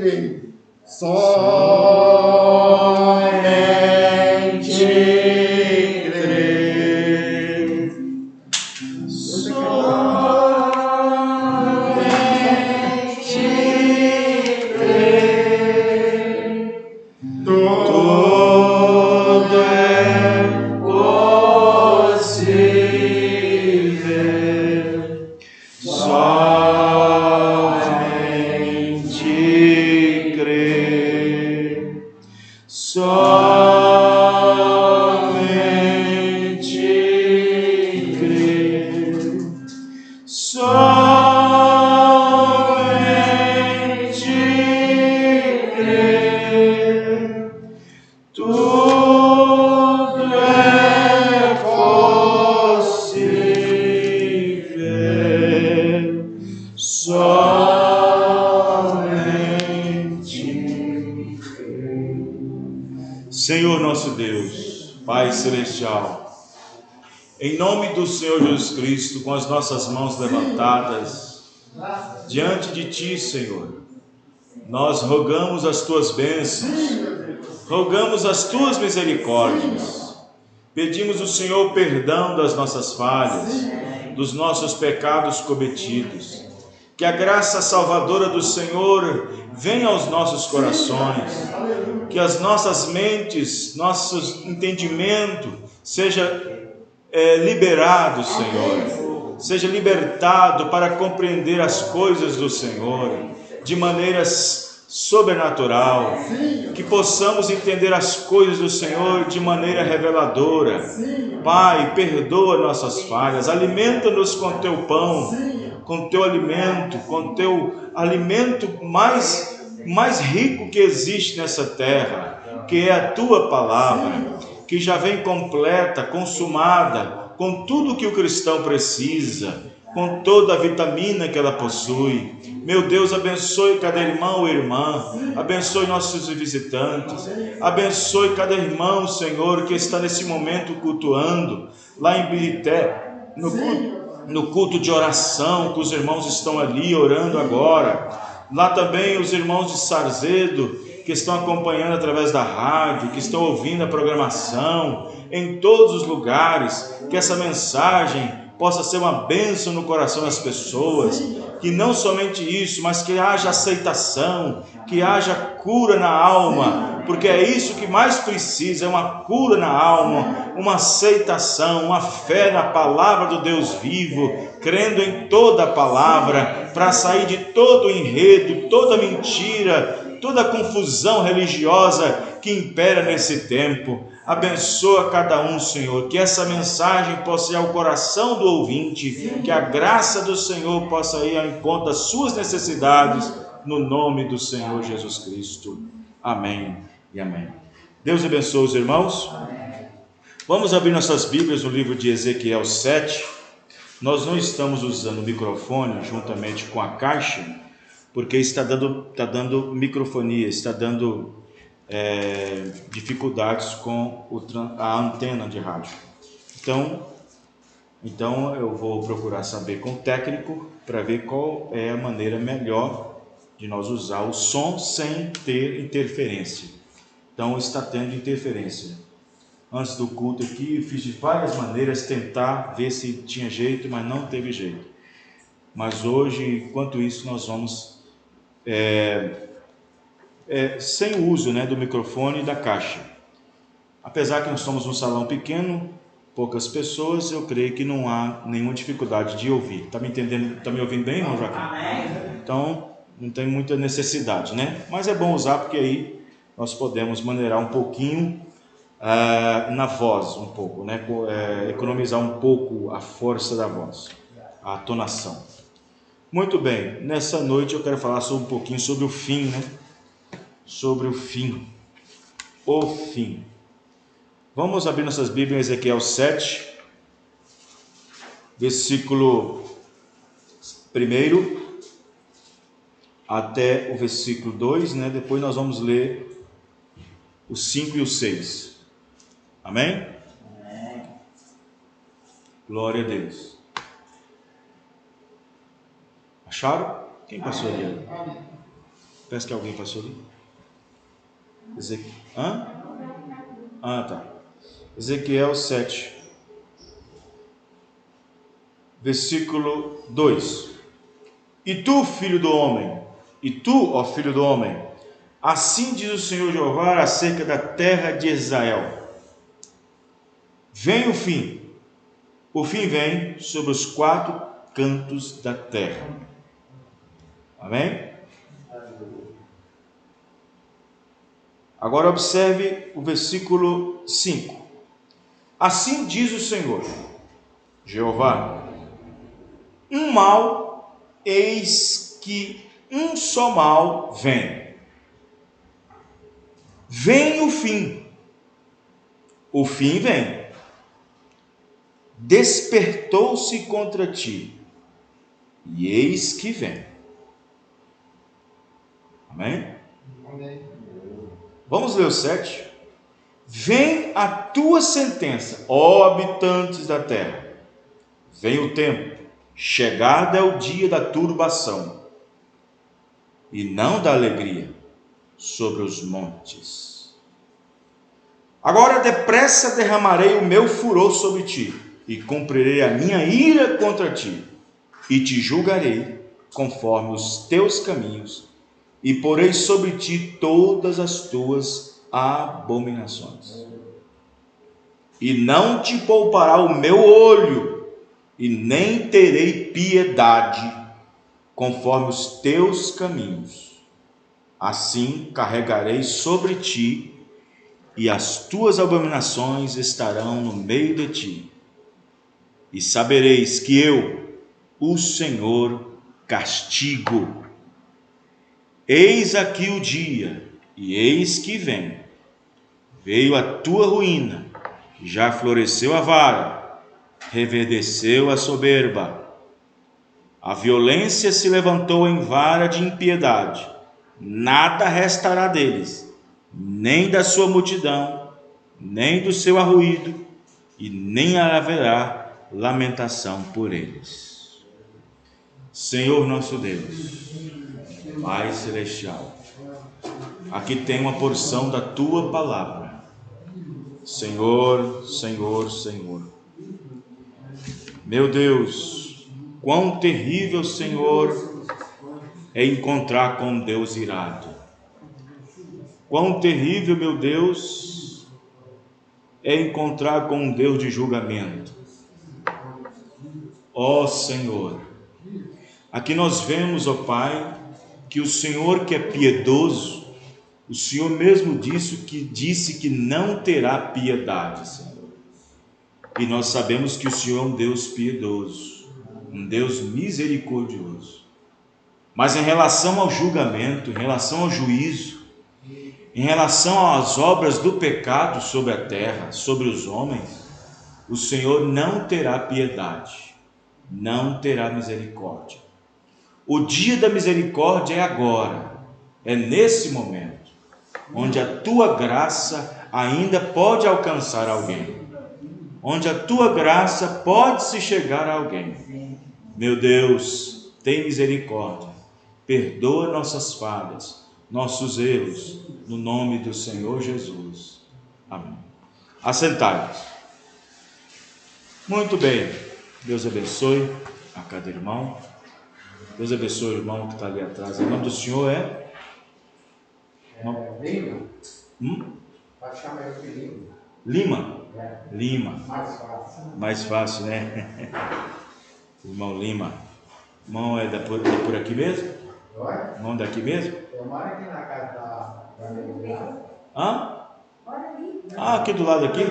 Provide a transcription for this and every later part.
Somente crer. Somente crer. Tudo é possível. Somente crer. Somente crer. Somente crer. Tudo é possível. Somente crer. Senhor nosso Deus, Pai Celestial, em nome do Senhor Jesus Cristo, com as nossas mãos levantadas diante de Ti, Senhor, nós rogamos as Tuas bênçãos, rogamos as Tuas misericórdias, pedimos ao Senhor perdão das nossas falhas, dos nossos pecados cometidos, que a graça salvadora do Senhor venha aos nossos corações, que as nossas mentes, nosso entendimento seja liberado, Senhor, seja libertado para compreender as coisas do Senhor de maneira sobrenatural, que possamos entender as coisas do Senhor de maneira reveladora. Pai, perdoa nossas falhas, alimenta-nos com teu pão, com teu alimento, com teu alimento mais rico que existe nessa terra, que é a tua palavra, que já vem completa, consumada, com tudo que o cristão precisa, com toda a vitamina que ela possui. Meu Deus, abençoe cada irmão e irmã, abençoe nossos visitantes, abençoe cada irmão, Senhor, que está nesse momento cultuando, lá em Birité, no culto de oração, que os irmãos estão ali orando agora. Lá também os irmãos de Sarzedo, que estão acompanhando através da rádio, que estão ouvindo a programação, em todos os lugares, que essa mensagem possa ser uma bênção no coração das pessoas, que não somente isso, mas que haja aceitação, que haja cura na alma, porque é isso que mais precisa, é uma cura na alma, uma aceitação, uma fé na palavra do Deus vivo, crendo em toda a palavra, para sair de todo o enredo, toda mentira, toda a confusão religiosa que impera nesse tempo. Abençoa cada um, Senhor, que essa mensagem possa ir ao coração do ouvinte, que a graça do Senhor possa ir ao encontro das suas necessidades, no nome do Senhor Jesus Cristo. Amém e amém. Deus abençoe os irmãos. Vamos abrir nossas Bíblias no livro de Ezequiel 7. Nós não estamos usando o microfone juntamente com a caixa, porque está dando microfonia, está dando dificuldades com a antena de rádio. Então eu vou procurar saber com o técnico para ver qual é a maneira melhor de nós usar o som sem ter interferência. Então está tendo interferência. Antes do culto aqui eu fiz de várias maneiras tentar ver se tinha jeito, mas não teve jeito. Mas hoje, enquanto isso, nós vamos sem o uso, do microfone e da caixa. Apesar que nós somos um salão pequeno, poucas pessoas, eu creio que não há nenhuma dificuldade de ouvir. Está me entendendo? Está me ouvindo bem, irmão Joaquim? Então, não tem muita necessidade, Mas é bom usar, porque aí nós podemos maneirar um pouquinho na voz, um pouco, economizar um pouco a força da voz, a tonação. Muito bem, nessa noite eu quero falar um pouquinho sobre o fim, Sobre o fim. O fim. Vamos abrir nossas Bíblias em Ezequiel 7, versículo 1 até o versículo 2, Depois nós vamos ler o 5 e o 6. Amém? Amém. Glória a Deus. Acharam? Quem passou ali? Parece que alguém passou ali. Tá. Ezequiel 7, versículo 2. E tu, filho do homem, ó filho do homem, assim diz o Senhor Jeová acerca da terra de Israel: vem o fim vem sobre os 4 cantos da terra. Amém? Agora observe o versículo 5. Assim diz o Senhor Jeová: um mal, eis que um só mal vem. Vem o fim vem. Despertou-se contra ti, e eis que vem. Amém? Amém. Vamos ler o 7. Vem a tua sentença, ó habitantes da terra. Vem o tempo, chegado é o dia da turbação, e não da alegria, sobre os montes. Agora depressa derramarei o meu furor sobre ti, e cumprirei a minha ira contra ti, e te julgarei conforme os teus caminhos, e porei sobre ti todas as tuas abominações. E não te poupará o meu olho, e nem terei piedade, conforme os teus caminhos. Assim carregarei sobre ti, e as tuas abominações estarão no meio de ti. E sabereis que eu, o Senhor, castigo. Eis aqui o dia, e eis que vem. Veio a tua ruína, já floresceu a vara, reverdeceu a soberba. A violência se levantou em vara de impiedade. Nada restará deles, nem da sua multidão, nem do seu arruído, e nem haverá lamentação por eles. Senhor nosso Deus, Pai celestial, aqui tem uma porção da tua palavra. Senhor, Senhor, Senhor. Meu Deus, quão terrível, Senhor, é encontrar com um Deus irado. Quão terrível, meu Deus, é encontrar com um Deus de julgamento. Ó Senhor, aqui nós vemos, ó Pai, que o Senhor que é piedoso, o Senhor mesmo disse que não terá piedade, Senhor. E nós sabemos que o Senhor é um Deus piedoso, um Deus misericordioso. Mas em relação ao julgamento, em relação ao juízo, em relação às obras do pecado sobre a terra, sobre os homens, o Senhor não terá piedade, não terá misericórdia. O dia da misericórdia é agora, é nesse momento, onde a tua graça ainda pode alcançar alguém, onde a tua graça pode se chegar a alguém. Meu Deus, tem misericórdia, perdoa nossas falhas, nossos erros, no nome do Senhor Jesus. Amém. Assentai-vos. Muito bem, Deus abençoe a cada irmão. Deus abençoe o irmão que está ali atrás. O nome do Senhor é? Lima. Pode chamar ele de Lima. Lima? É. Lima. Mais fácil. Mais fácil, né? Irmão Lima. Irmão é por aqui mesmo? Oi? Irmão daqui mesmo? Eu moro aqui na casa da minha. Hã? Ah, aqui do lado aqui?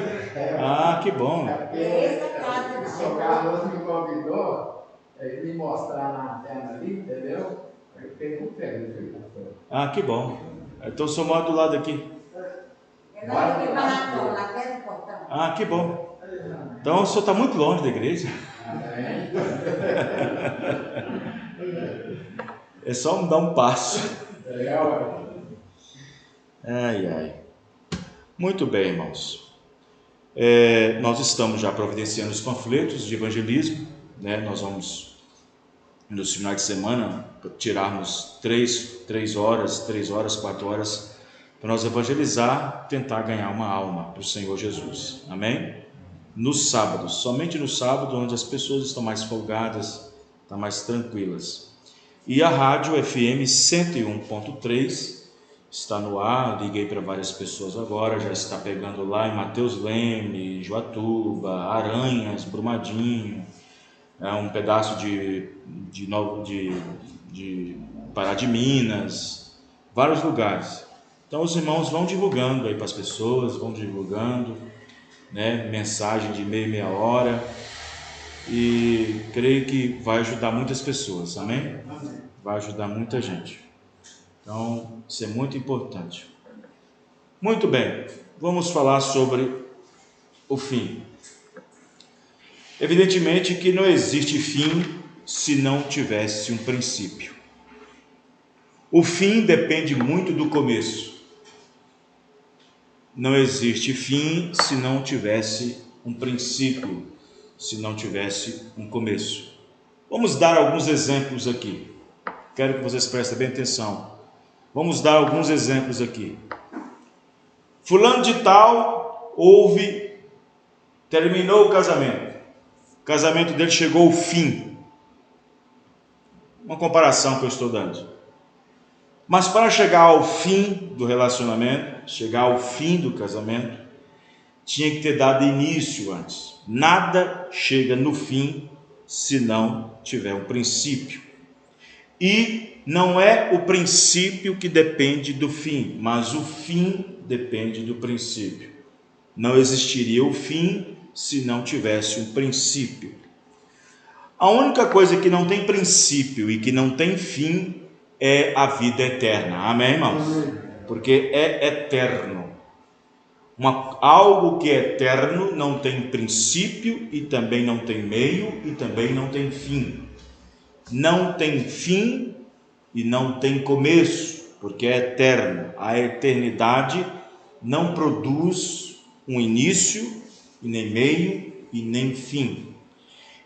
Ah, que bom. É porque o senhor Carlos me convidou para ele me mostrar na antena ali, entendeu? Eu fiquei muito feliz. Ah, que bom. Então o senhor mora do lado aqui. Ah, que bom. Então o senhor está muito longe da igreja. É só dar um passo. Ai, ai. Muito bem, irmãos. Nós estamos já providenciando os panfletos de evangelismo, né? Nós vamos nos finais de semana, tirarmos 3 horas, 4 horas, para nós evangelizar, tentar ganhar uma alma para o Senhor Jesus. Amém? Nos sábados, somente no sábado, onde as pessoas estão mais folgadas, estão mais tranquilas. E a rádio FM 101.3 está no ar. Liguei para várias pessoas agora, já está pegando lá em Mateus Leme, Joatuba, Aranhas, Brumadinho, um pedaço de Pará de Minas, vários lugares. Então os irmãos vão divulgando aí para as pessoas, vão divulgando, né, mensagem de meia hora, e creio que vai ajudar muitas pessoas, amém? Vai ajudar muita gente. Então isso é muito importante. Muito bem, vamos falar sobre o fim. Evidentemente que não existe fim se não tivesse um princípio. O fim depende muito do começo. Não existe fim se não tivesse um princípio, se não tivesse um começo. Vamos dar alguns exemplos aqui. Quero que vocês prestem bem atenção. Vamos dar alguns exemplos aqui. Fulano de tal terminou o casamento. O casamento dele chegou ao fim. Uma comparação que eu estou dando. Mas para chegar ao fim do relacionamento, chegar ao fim do casamento, tinha que ter dado início antes. Nada chega no fim se não tiver um princípio. E não é o princípio que depende do fim, mas o fim depende do princípio. Não existiria o fim se não tivesse um princípio. A única coisa que não tem princípio e que não tem fim é a vida eterna. Amém, irmãos? Porque é eterno. Algo que é eterno não tem princípio e também não tem meio e também não tem fim. Não tem fim e não tem começo, porque é eterno. A eternidade não produz um início, e nem meio e nem fim.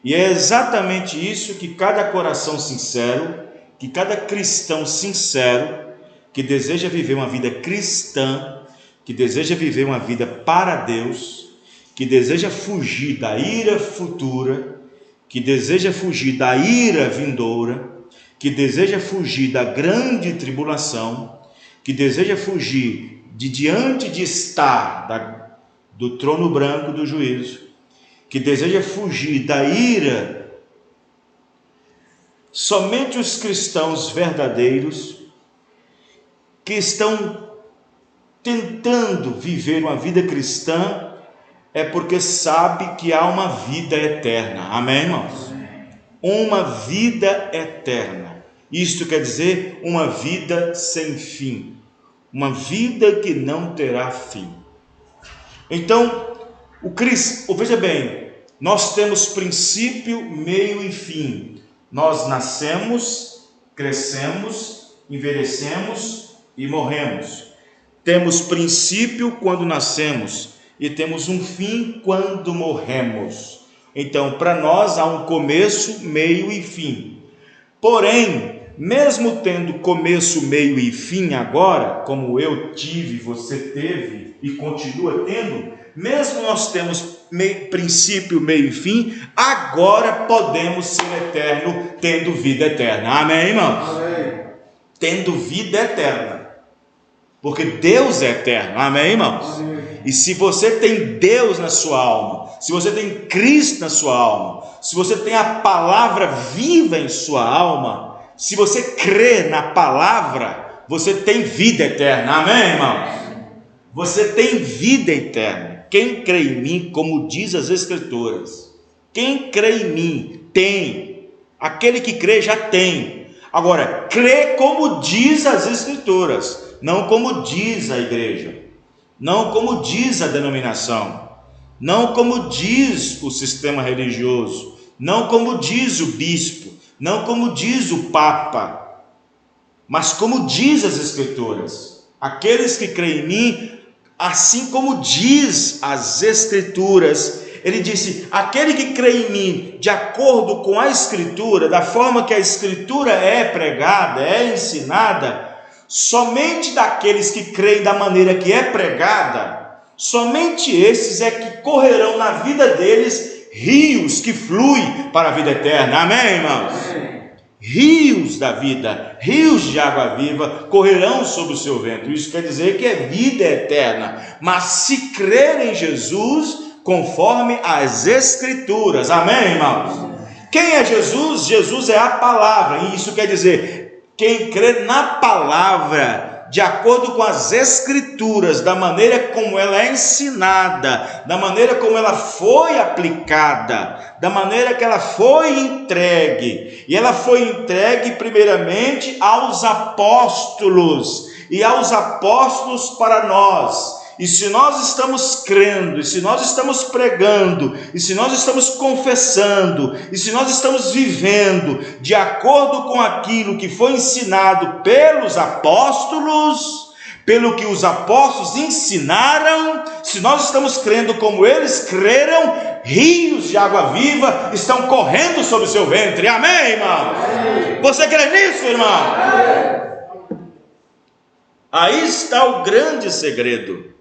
E é exatamente isso que cada coração sincero, que cada cristão sincero, que deseja viver uma vida cristã, que deseja viver uma vida para Deus, que deseja fugir da ira futura, que deseja fugir da ira vindoura, que deseja fugir da grande tribulação, que deseja fugir de diante de estar do trono branco do juízo, que deseja fugir da ira. Somente os cristãos verdadeiros que estão tentando viver uma vida cristã é porque sabe que há uma vida eterna. Amém, irmãos? Uma vida eterna. Isto quer dizer uma vida sem fim. Uma vida que não terá fim. Então, veja bem, nós temos princípio, meio e fim. Nós nascemos, crescemos, envelhecemos e morremos. Temos princípio quando nascemos e temos um fim quando morremos. Então, para nós há um começo, meio e fim. Porém, mesmo tendo começo, meio e fim agora, como eu tive, você teve e continua tendo, mesmo nós temos princípio, meio e fim, agora podemos ser eterno, tendo vida eterna. Amém, irmãos? Amém. Tendo vida eterna. Porque Deus é eterno. Amém, irmãos? Amém. E se você tem Deus na sua alma, se você tem Cristo na sua alma, se você tem a palavra viva em sua alma, se você crê na palavra, você tem vida eterna. Amém, irmãos? Você tem vida eterna. Quem crê em mim, como diz as Escrituras, quem crê em mim tem. Aquele que crê já tem. Agora, crê como diz as Escrituras, não como diz a igreja, não como diz a denominação, não como diz o sistema religioso, não como diz o bispo, não como diz o papa, mas como diz as Escrituras. Aqueles que creem em mim, assim como diz as Escrituras, Ele disse: aquele que crê em mim, de acordo com a Escritura, da forma que a Escritura é pregada, é ensinada, somente daqueles que creem da maneira que é pregada, somente esses é que correrão na vida deles rios que fluem para a vida eterna. Amém, irmãos? Amém. Rios da vida, rios de água viva correrão sobre o seu ventre. Isso quer dizer que é vida eterna. Mas se crer em Jesus, conforme as Escrituras. Amém, irmãos? Quem é Jesus? Jesus é a palavra. E isso quer dizer, quem crê na palavra, de acordo com as Escrituras, da maneira como ela é ensinada, da maneira como ela foi aplicada, da maneira que ela foi entregue. E ela foi entregue primeiramente aos apóstolos, e aos apóstolos para nós. E se nós estamos crendo, e se nós estamos pregando, e se nós estamos confessando, e se nós estamos vivendo de acordo com aquilo que foi ensinado pelos apóstolos, pelo que os apóstolos ensinaram, se nós estamos crendo como eles creram, rios de água viva estão correndo sobre o seu ventre. Amém, irmão? Você crê nisso, irmão? Aí está o grande segredo.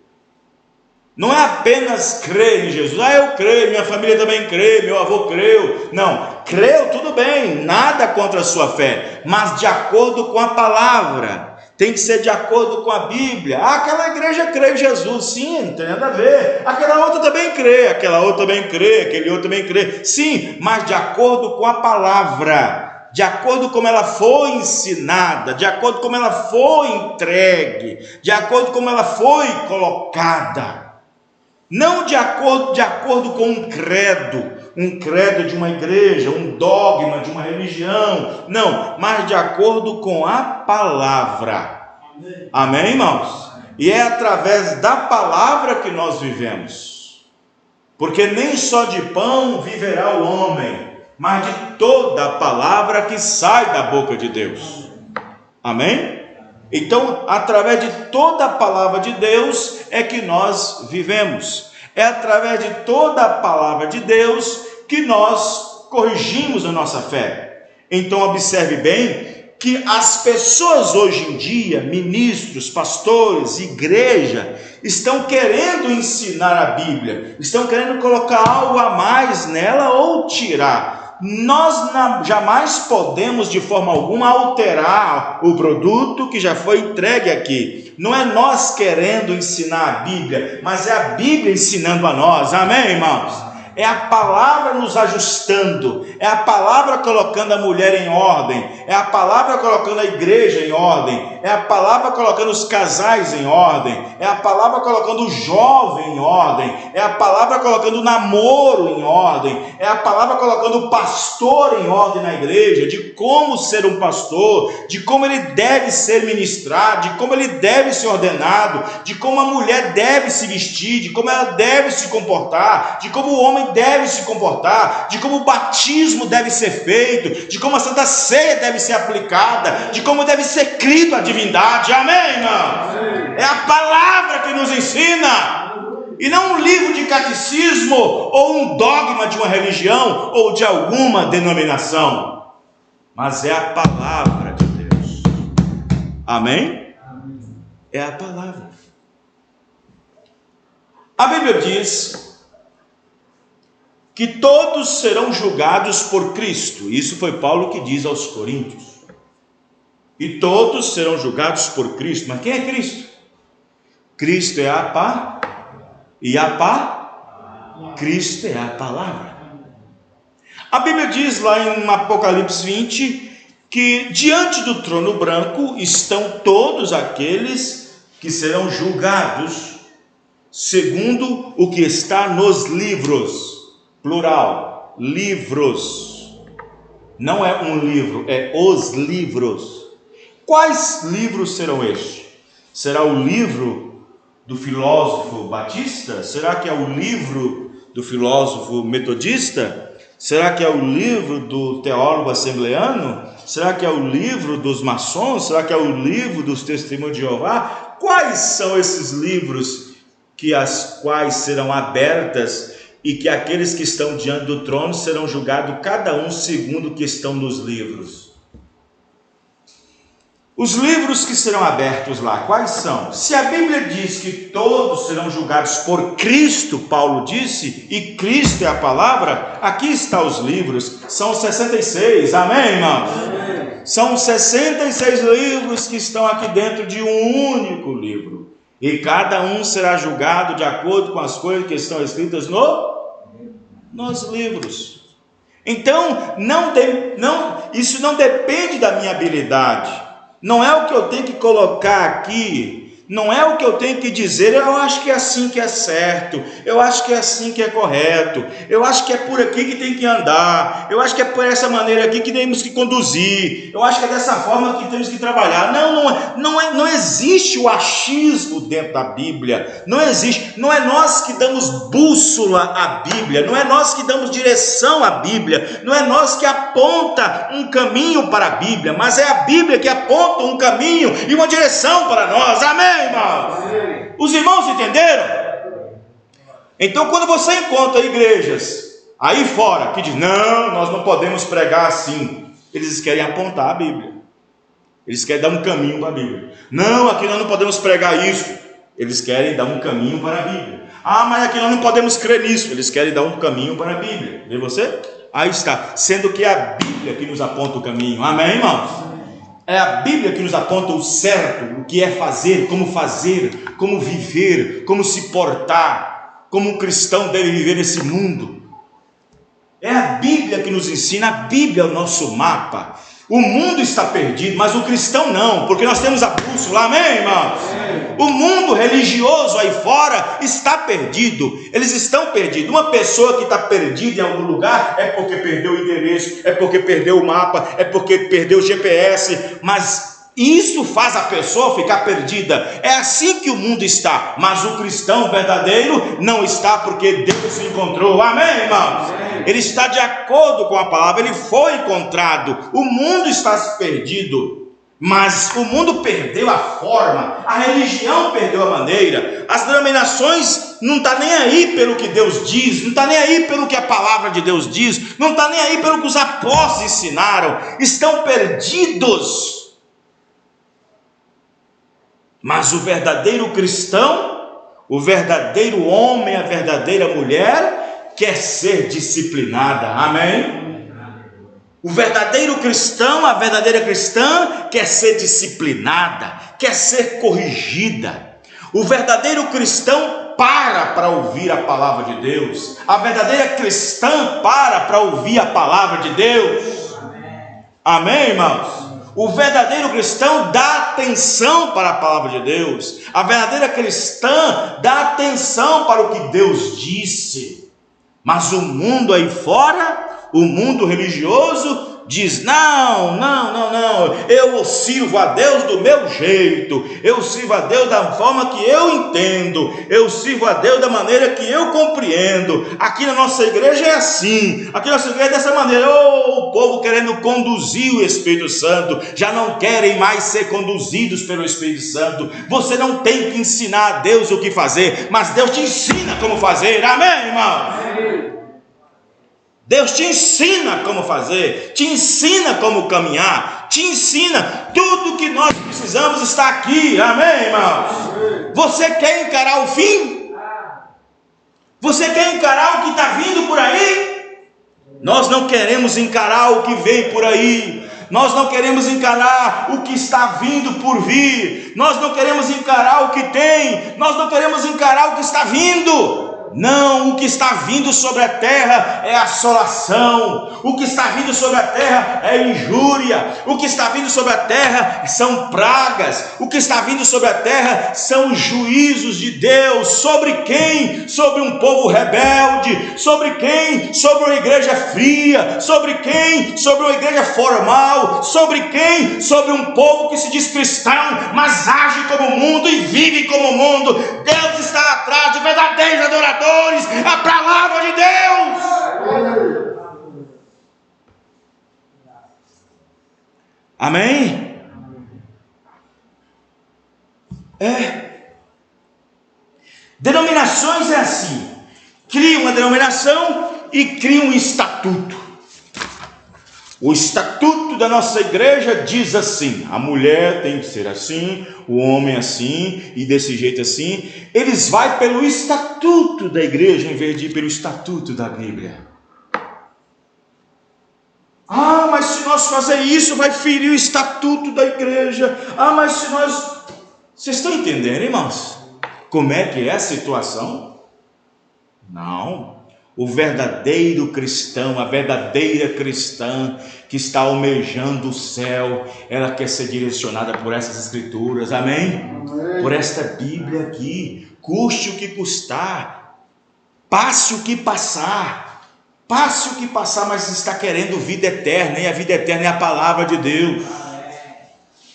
Não é apenas crer em Jesus. Eu creio, minha família também crê, meu avô creu. Não, creu, tudo bem, nada contra a sua fé, mas de acordo com a palavra. Tem que ser de acordo com a Bíblia. Aquela igreja crê em Jesus, sim, não tem nada a ver. Aquela outra também crê, aquela outra também crê, aquele outro também crê. Sim, mas de acordo com a palavra, de acordo como ela foi ensinada, de acordo como ela foi entregue, de acordo como ela foi colocada. Não de acordo com um credo de uma igreja, um dogma de uma religião, não, mas de acordo com a palavra. Amém, amém, irmãos? E é através da palavra que nós vivemos, porque nem só de pão viverá o homem, mas de toda a palavra que sai da boca de Deus. Amém? Então, através de toda a palavra de Deus é que nós vivemos. É através de toda a palavra de Deus que nós corrigimos a nossa fé. Então, observe bem que as pessoas hoje em dia, ministros, pastores, igreja, estão querendo ensinar a Bíblia, estão querendo colocar algo a mais nela ou tirar. Nós jamais podemos de forma alguma alterar o produto que já foi entregue aqui. Não é nós querendo ensinar a Bíblia, mas é a Bíblia ensinando a nós. Amém, irmãos? É a palavra nos ajustando, é a palavra colocando a mulher em ordem, é a palavra colocando a igreja em ordem, é a palavra colocando os casais em ordem, é a palavra colocando o jovem em ordem, é a palavra colocando o namoro em ordem, é a palavra colocando o pastor em ordem na igreja, de como ser um pastor, de como ele deve ser ministrado, de como ele deve ser ordenado, de como a mulher deve se vestir, de como ela deve se comportar, de como o homem deve se comportar, de como o batismo deve ser feito, de como a Santa Ceia deve ser aplicada, de como deve ser crido a divindade. Amém, irmão? É a palavra que nos ensina, e não um livro de catecismo ou um dogma de uma religião ou de alguma denominação, mas é a palavra de Deus. Amém? É a palavra. A Bíblia diz que todos serão julgados por Cristo. Isso foi Paulo que diz aos Coríntios. E todos serão julgados por Cristo. Mas quem é Cristo? Cristo é Cristo é a palavra. A Bíblia diz lá em Apocalipse 20 que diante do trono branco estão todos aqueles que serão julgados segundo o que está nos livros. Plural, livros. Não é um livro, é os livros. Quais livros serão estes? Será o livro do filósofo batista? Será que é o livro do filósofo metodista? Será que é o livro do teólogo assembleano? Será que é o livro dos maçons? Será que é o livro dos testemunhos de Jeová? Quais são esses livros que as quais serão abertas e que aqueles que estão diante do trono serão julgados cada um segundo o que estão nos livros. Os livros que serão abertos lá, quais são? Se a Bíblia diz que todos serão julgados por Cristo, Paulo disse, e Cristo é a palavra, aqui estão os livros, são 66, amém, irmãos? Amém. São 66 livros que estão aqui dentro de um único livro, e cada um será julgado de acordo com as coisas que estão escritas nos livros. Então, isso não depende da minha habilidade. Não é o que eu tenho que colocar aqui, não é o que eu tenho que dizer, eu acho que é assim que é certo, eu acho que é assim que é correto, eu acho que é por aqui que tem que andar, eu acho que é por essa maneira aqui que temos que conduzir, eu acho que é dessa forma que temos que trabalhar. Não existe o achismo dentro da Bíblia, não existe, não é nós que damos bússola à Bíblia, não é nós que damos direção à Bíblia, não é nós que aponta um caminho para a Bíblia, mas é a Bíblia que aponta um caminho e uma direção para nós, amém, irmãos? Amém. Os irmãos entenderam? Então, quando você encontra igrejas aí fora que diz, não, nós não podemos pregar assim, eles querem apontar a Bíblia, eles querem dar um caminho para a Bíblia. Não, aqui nós não podemos pregar isso, eles querem dar um caminho para a Bíblia. Ah, mas aqui nós não podemos crer nisso, eles querem dar um caminho para a Bíblia. Vê você? Aí está, sendo que é a Bíblia que nos aponta o caminho, amém, irmãos? É a Bíblia que nos aponta o certo, o que é fazer, como viver, como se portar, como um cristão deve viver nesse mundo. É a Bíblia que nos ensina, a Bíblia é o nosso mapa. O mundo está perdido, mas o cristão não, porque nós temos a bússola, amém, irmãos? O mundo religioso aí fora está perdido, eles estão perdidos. Uma pessoa que está perdida em algum lugar é porque perdeu o endereço, é porque perdeu o mapa, é porque perdeu o GPS, mas isso faz a pessoa ficar perdida. É assim que o mundo está, mas o cristão verdadeiro não está, porque Deus se encontrou, amém, irmãos? Ele está de acordo com a palavra, ele foi encontrado. O mundo está perdido, mas o mundo perdeu a forma, a religião perdeu a maneira, as denominações não estão nem aí pelo que Deus diz, não está nem aí pelo que a palavra de Deus diz, não está nem aí pelo que os apóstolos ensinaram, estão perdidos. Mas o verdadeiro cristão, o verdadeiro homem, a verdadeira mulher, quer ser disciplinada, amém? O verdadeiro cristão, a verdadeira cristã, quer ser disciplinada, quer ser corrigida. O verdadeiro cristão para ouvir a palavra de Deus. A verdadeira cristã para ouvir a palavra de Deus. Amém, irmãos? O verdadeiro cristão dá atenção para a palavra de Deus. A verdadeira cristã dá atenção para o que Deus disse. Mas o mundo aí fora, o mundo religioso, diz, não, eu sirvo a Deus do meu jeito, eu sirvo a Deus da forma que eu entendo, eu sirvo a Deus da maneira que eu compreendo, aqui na nossa igreja é assim, aqui na nossa igreja é dessa maneira. O povo querendo conduzir o Espírito Santo, já não querem mais ser conduzidos pelo Espírito Santo. Você não tem que ensinar a Deus o que fazer, mas Deus te ensina como fazer, amém, irmão? Deus te ensina como fazer, te ensina como caminhar, te ensina, tudo que nós precisamos está aqui, amém, irmãos? Você quer encarar o fim? Você quer encarar o que está vindo por aí? Nós não queremos encarar o que vem por aí, nós não queremos encarar o que está vindo por vir, nós não queremos encarar o que tem, nós não queremos encarar o que está vindo. Não, o que está vindo sobre a terra é assolação, o que está vindo sobre a terra é injúria, o que está vindo sobre a terra são pragas, o que está vindo sobre a terra são juízos de Deus. Sobre quem? Sobre um povo rebelde. Sobre quem? Sobre uma igreja fria. Sobre quem? Sobre uma igreja formal. Sobre quem? Sobre um povo que se diz cristão, mas age como o mundo e vive como o mundo. Deus está atrás de verdadeiros adoradores, a palavra de Deus. Amém? Denominações é assim, cria uma denominação e cria um estatuto. O estatuto da nossa igreja diz assim: a mulher tem que ser assim, o homem assim, e desse jeito assim. Eles vão pelo estatuto da igreja em vez de ir pelo estatuto da Bíblia. Ah, mas se nós fazer isso vai ferir o estatuto da igreja. Ah, mas se nós... Vocês estão entendendo, irmãos? Como é que é a situação? Não. O verdadeiro cristão, a verdadeira cristã que está almejando o céu, ela quer ser direcionada por essas escrituras, amém? Por esta Bíblia aqui, custe o que custar, passe o que passar, mas está querendo vida eterna, e a vida eterna é a palavra de Deus.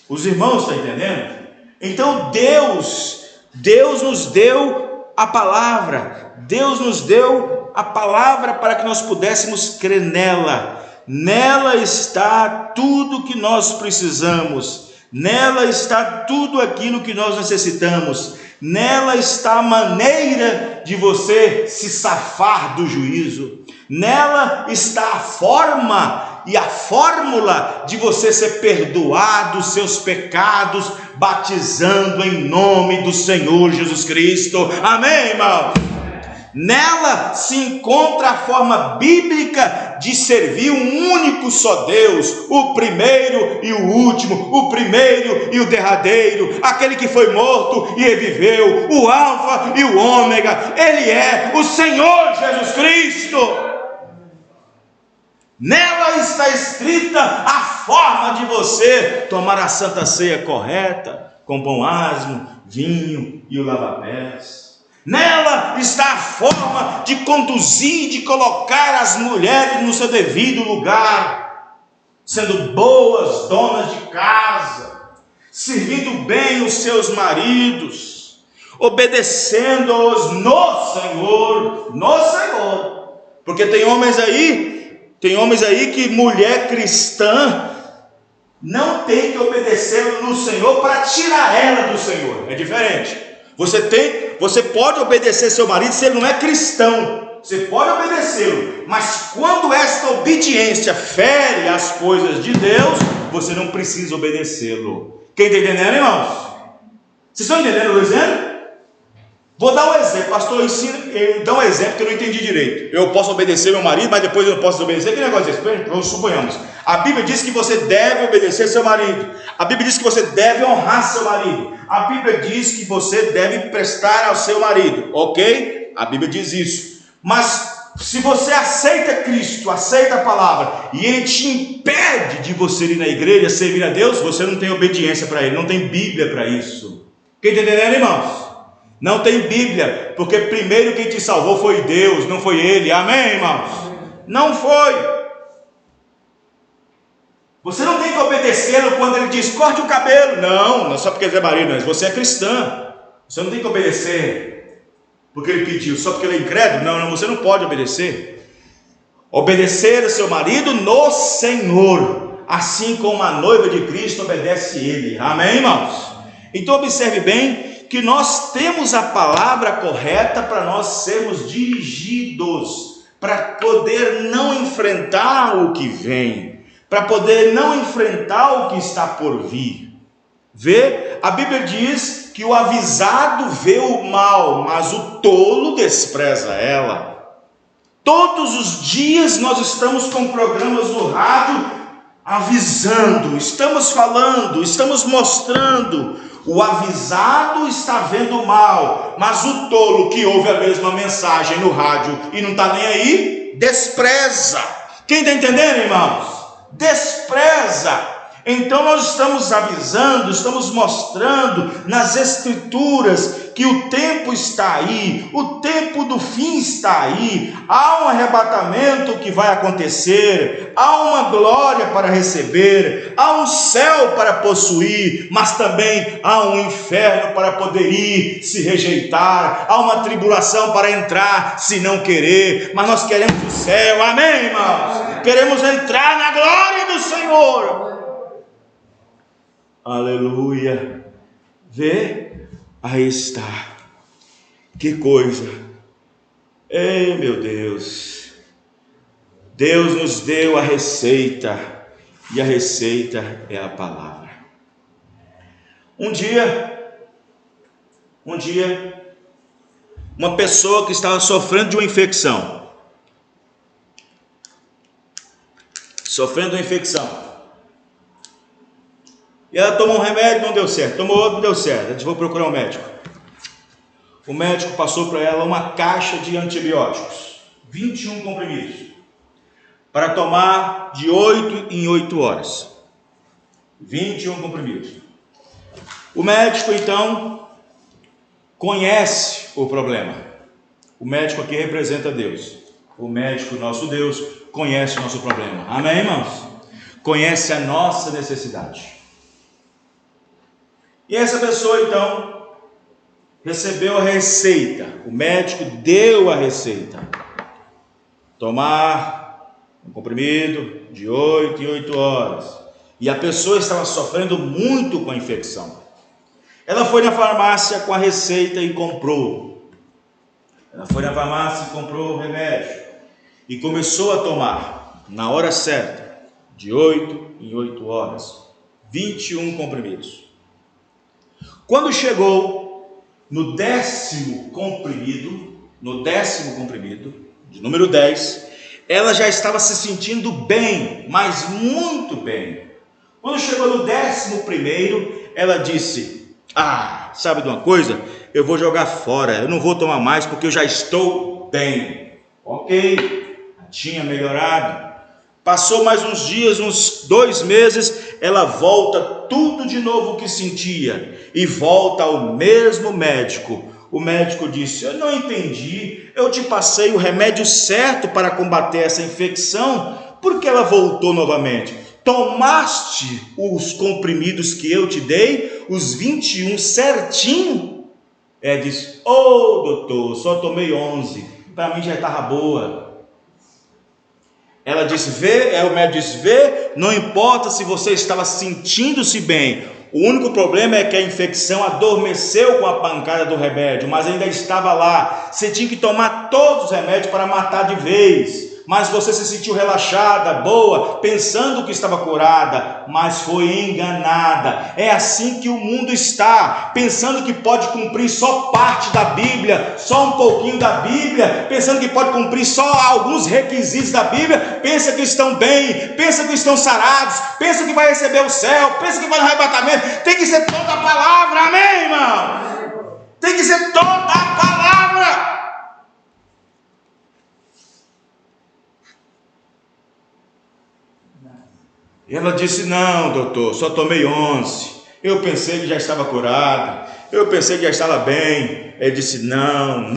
Os irmãos estão entendendo? Então Deus nos deu a palavra, Deus nos deu a palavra para que nós pudéssemos crer nela. Nela está tudo que nós precisamos, nela está tudo aquilo que nós necessitamos, nela está a maneira de você se safar do juízo, nela está a forma e a fórmula de você ser perdoado dos seus pecados, batizando em nome do Senhor Jesus Cristo, amém, irmão? Nela se encontra a forma bíblica de servir um único só Deus, o primeiro e o último, o primeiro e o derradeiro, aquele que foi morto e reviveu, o alfa e o ômega. Ele é o Senhor Jesus Cristo. Nela está escrita a forma de você tomar a santa ceia correta, com pão asmo, vinho e o lava-pés. Nela está a forma de conduzir, de colocar as mulheres no seu devido lugar, sendo boas donas de casa, servindo bem os seus maridos, obedecendo-os no Senhor, porque tem homens aí que mulher cristã não tem que obedecer no Senhor para tirar ela do Senhor, é diferente. Você pode obedecer seu marido se ele não é cristão, você pode obedecê-lo, mas quando esta obediência fere as coisas de Deus, você não precisa obedecê-lo. Quem está entendendo, irmãos? Vocês estão entendendo o exemplo? Vou dar um exemplo, pastor, dá um exemplo que eu não entendi direito. Eu posso obedecer meu marido, mas depois eu não posso obedecer. Que negócio é esse? Vamos suponhamos. A Bíblia diz que você deve obedecer seu marido. A Bíblia diz que você deve honrar seu marido. A Bíblia diz que você deve prestar ao seu marido, ok? A Bíblia diz isso. Mas se você aceita Cristo, aceita a palavra, e Ele te impede de você ir na igreja, servir a Deus, você não tem obediência para Ele, não tem Bíblia para isso. Quem está entendendo, irmãos? Não tem Bíblia, porque primeiro quem te salvou foi Deus, não foi Ele, amém, irmãos? Não foi. Você não tem que obedecê-lo quando ele diz, corte o cabelo. Não só porque ele é marido, mas você é cristã. Você não tem que obedecer porque ele pediu, só porque ele é incrédulo. Não, você não pode obedecer. Obedecer ao seu marido no Senhor, assim como a noiva de Cristo obedece ele, amém, irmãos? Então observe bem que nós temos a palavra correta para nós sermos dirigidos, para poder não enfrentar o que vem, para poder não enfrentar o que está por vir. A Bíblia diz que o avisado vê o mal, mas o tolo despreza ela. Todos os dias nós estamos com programas no rádio avisando, estamos falando, estamos mostrando. O avisado está vendo o mal, mas o tolo que ouve a mesma mensagem no rádio e não está nem aí, despreza. Quem está entendendo, irmãos? Despreza. Então nós estamos avisando, estamos mostrando nas escrituras que o tempo está aí, o tempo do fim está aí, há um arrebatamento que vai acontecer, há uma glória para receber, há um céu para possuir, mas também há um inferno para poder ir, se rejeitar, há uma tribulação para entrar, se não querer, mas nós queremos o céu, amém, irmãos? Queremos entrar na glória do Senhor. Aleluia. Vê, aí está. Que coisa. Ei, meu Deus, Deus nos deu a receita, e a receita é a palavra. Um dia, uma pessoa que estava sofrendo de uma infecção, e ela tomou um remédio, não deu certo, tomou outro, não deu certo, ela disse, vou procurar um médico. O médico passou para ela uma caixa de antibióticos, 21 comprimidos, para tomar de 8 em 8 horas. 21 comprimidos. O médico, então, conhece o problema. O médico aqui representa Deus. O médico, nosso Deus, conhece o nosso problema. Amém, irmãos? Conhece a nossa necessidade. E essa pessoa, então, recebeu a receita. O médico deu a receita. Tomar um comprimido de 8 em 8 horas. E a pessoa estava sofrendo muito com a infecção. Ela foi na farmácia com a receita e comprou. Ela foi na farmácia e comprou o remédio. E começou a tomar, na hora certa, de 8 em 8 horas. 21 comprimidos. Quando chegou no décimo comprimido, de número 10, ela já estava se sentindo bem, mas muito bem. Quando chegou no 11º, ela disse, sabe de uma coisa? Eu vou jogar fora, eu não vou tomar mais porque eu já estou bem. Ok, tinha melhorado. Passou mais uns dias, uns 2 meses, ela volta tudo de novo o que sentia e volta ao mesmo médico. O médico disse, eu não entendi, eu te passei o remédio certo para combater essa infecção, por que ela voltou novamente? Tomaste os comprimidos que eu te dei, os 21 certinho? Ela disse, doutor, só tomei 11, para mim já estava boa. Ela disse, o médico disse, não importa se você estava sentindo-se bem, o único problema é que a infecção adormeceu com a pancada do remédio, mas ainda estava lá, você tinha que tomar todos os remédios para matar de vez, mas você se sentiu relaxada, boa, pensando que estava curada, mas foi enganada. É assim que o mundo está, pensando que pode cumprir só parte da Bíblia, só um pouquinho da Bíblia, pensando que pode cumprir só alguns requisitos da Bíblia, pensa que estão bem, pensa que estão sarados, pensa que vai receber o céu, pensa que vai no arrebatamento. Tem que ser toda a palavra, amém, irmão? Tem que ser toda a palavra. E ela disse, não, doutor, só tomei 11, eu pensei que já estava curado, eu pensei que já estava bem. Ele disse, não,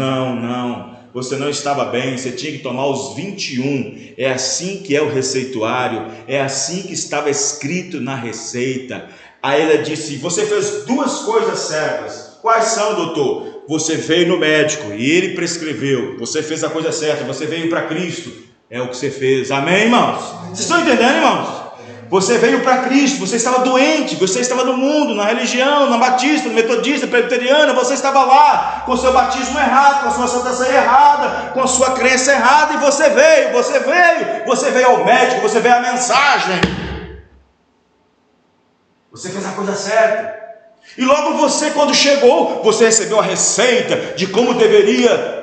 você não estava bem, você tinha que tomar os 21, é assim que é o receituário, é assim que estava escrito na receita. Aí ela disse, você fez 2 coisas certas. Quais são, doutor? Você veio no médico e ele prescreveu, você fez a coisa certa, você veio para Cristo, é o que você fez, amém, irmãos? Vocês estão entendendo, irmãos? Você veio para Cristo, você estava doente, você estava no mundo, na religião, na batista, no metodista, presbiteriana, você estava lá, com o seu batismo errado, com a sua santa ceia errada, com a sua crença errada, e você veio ao médico, você veio à mensagem, você fez a coisa certa, e logo você, quando chegou, você recebeu a receita de como deveria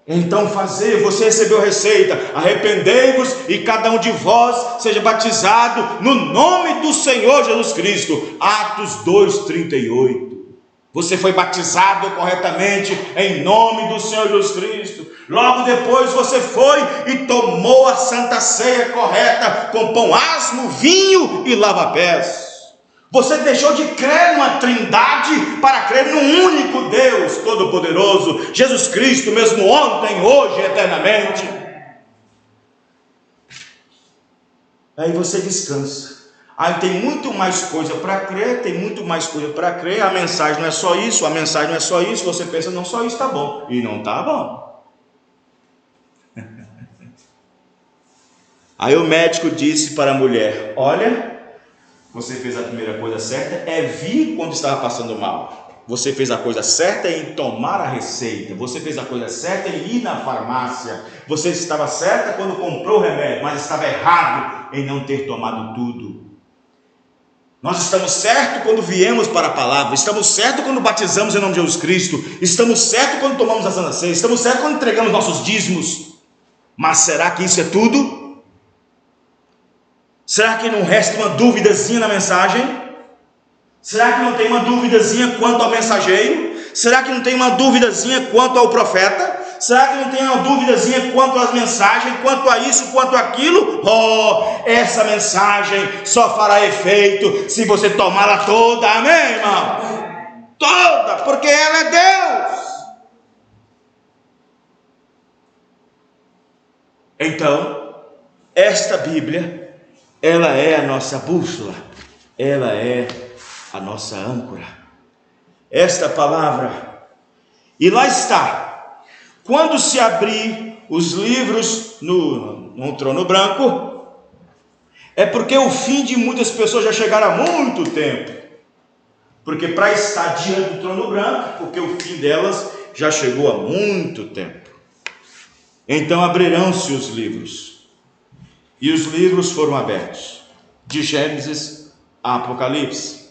então fazer, você recebeu a receita, arrependei-vos e cada um de vós seja batizado no nome do Senhor Jesus Cristo, Atos 2:38, você foi batizado corretamente em nome do Senhor Jesus Cristo, logo depois você foi e tomou a santa ceia correta, com pão asmo, vinho e lava-pés. Você deixou de crer numa trindade para crer num único Deus Todo-Poderoso, Jesus Cristo, mesmo ontem, hoje e eternamente. Aí você descansa. Aí tem muito mais coisa para crer, a mensagem não é só isso, você pensa, não, só isso está bom, e não está bom. Aí o médico disse para a mulher, olha, você fez a primeira coisa certa, é vir quando estava passando mal. Você fez a coisa certa em tomar a receita. Você fez a coisa certa em ir na farmácia. Você estava certa quando comprou o remédio, mas estava errado em não ter tomado tudo. Nós estamos certos quando viemos para a palavra. Estamos certos quando batizamos em nome de Jesus Cristo. Estamos certos quando tomamos a Santa Ceia. Estamos certos quando entregamos nossos dízimos. Mas será que isso é tudo? Será que não resta uma duvidazinha na mensagem? Será que não tem uma duvidazinha quanto ao mensageiro? Será que não tem uma duvidazinha quanto ao profeta? Será que não tem uma duvidazinha quanto às mensagens, quanto a isso, quanto àquilo? Oh, essa mensagem só fará efeito se você tomá-la toda, amém, irmão? Toda, porque ela é Deus. Então, esta Bíblia, ela é a nossa bússola, ela é a nossa âncora. Esta palavra, e lá está. Quando se abrir os livros no trono branco, é porque o fim de muitas pessoas já chegaram há muito tempo. Porque para estar diante do trono branco, porque o fim delas já chegou há muito tempo. Então abrirão-se os livros. E os livros foram abertos. De Gênesis a Apocalipse.